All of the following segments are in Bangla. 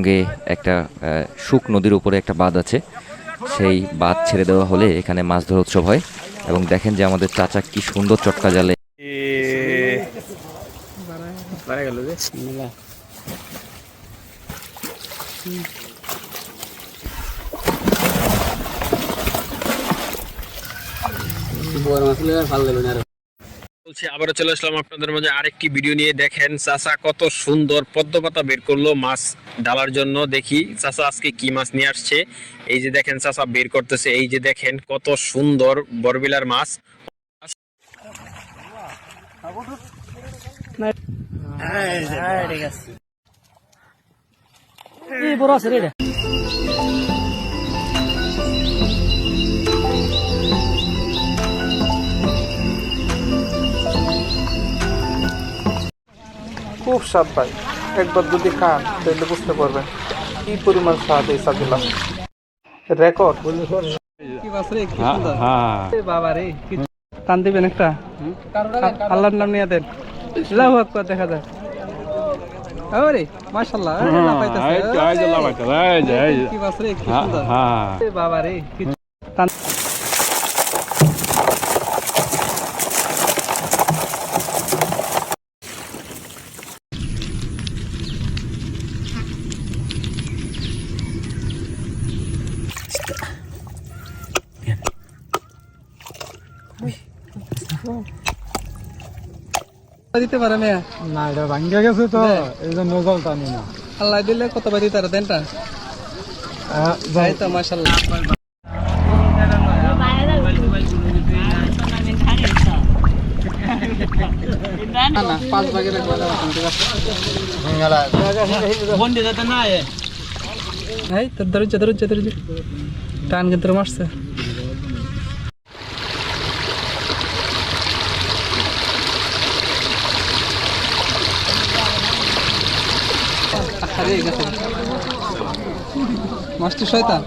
সঙ্গে একটা শুক নদীর উপরে একটা বাঁধ আছে, সেই বাঁধ ছেড়ে দেওয়া হলে এখানে মাছ ধরা উৎসব হয়। এবং দেখেন যে আমাদের চাচা কি সুন্দর চটকা জালে বলছি আবারও চলে আসলাম আপনাদের মাঝে আরেকটি ভিডিও নিয়ে। দেখেন চাচা কত সুন্দর পদ্ম পাতা বের করলো মাছ ডালার জন্য। দেখি চাচা আজকে কি মাছ নিয়ে আসছে। এই যে দেখেন চাচা বের করতেছে, এই যে দেখেন কত সুন্দর বরবিলার মাছ। খুব স্বাদ ভাই, একবার যদি খান তাহলে বুঝতে পারবেন কি পরিমাণ স্বাদ এই সাদিলা রেকর্ড। বাবা রে টান দিবেন একটা, আল্লাহর নাম নিয়ে দেন, আল্লাহু আকবার, দেখা যায়। আরে মাশাআল্লাহ, কি বাস রে, কি সুন্দর বাবা রে। দিতে পারে মেয়া না, এটা ভাঙ্গা গেছে তো এই জন্য জল টানি না। আল্লাহ দিলে কত বাড়ি তারা দেনটা যাই তো মাশাআল্লাহ। পাঁচ ভাগের টান কিন্তু মারছে। মাছটি শয়তান,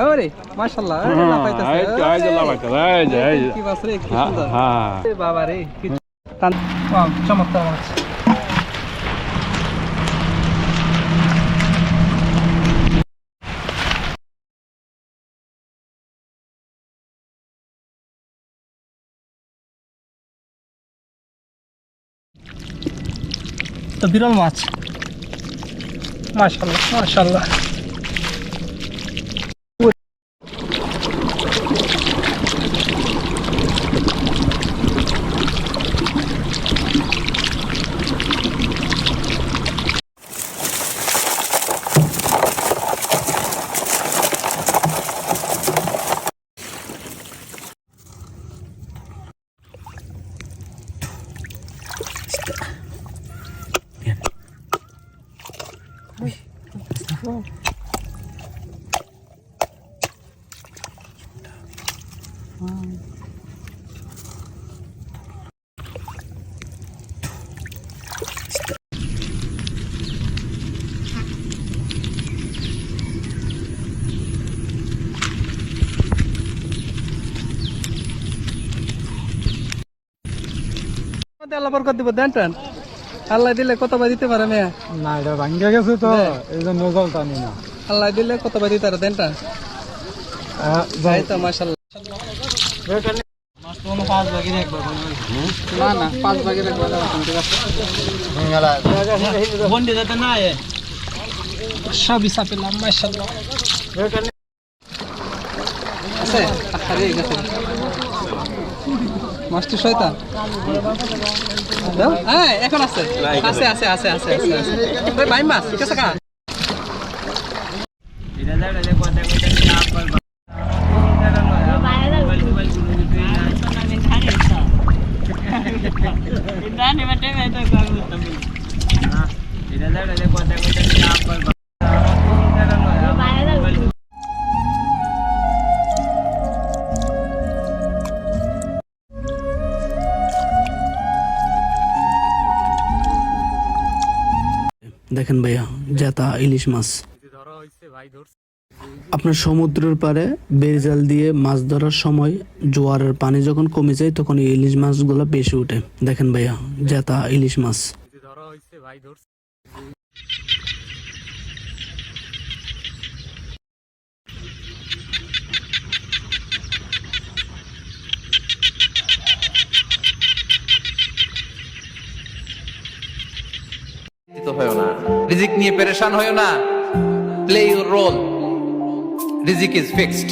আরে মাশাআল্লাহ, কি বাস রে, কি সুন্দর বাবা রে, কি চমৎকার মাছ। তো বিরল মাছ, মাশাআল্লাহ মাশাআল্লাহ। আল্লাহ বরকত দিব, দেন টান আল্লাহ দিলে কত বাই দিতে পারে মেয়া না, এটা ভাঙ্গা গেছে তো এই জন্য জল টানি না। আল্লাহ দিলে কত বাই দিতে পারে দেন টান যাই তো মাশাআল্লাহ। না না, পাঁচ ভাগের একবার সবই চাপিলাম মাশাআল্লাহ। আছে আরে গেছে মাছটি শয়তান, হ্যাঁ এখন আছে আছে আছে আছে আছে আছে ভাই মাছ ঠিক আছে কা দেখেন ভাইয়া, জেতা ইলিশ মাছ। আপনার সমুদ্রের পাড়ে বেড়জাল দিয়ে মাছ ধরার সময় জোয়ারের পানি যখন কমে যায় তখন এই ইলিশ মাছগুলো বেশি উঠে। দেখেন ভাইয়া, জেতা ইলিশ মাছ। রিজিক নিয়ে পেরেশান হয়েও না, প্লে ইউর রোল, রিজিক ইজ ফিক্সড।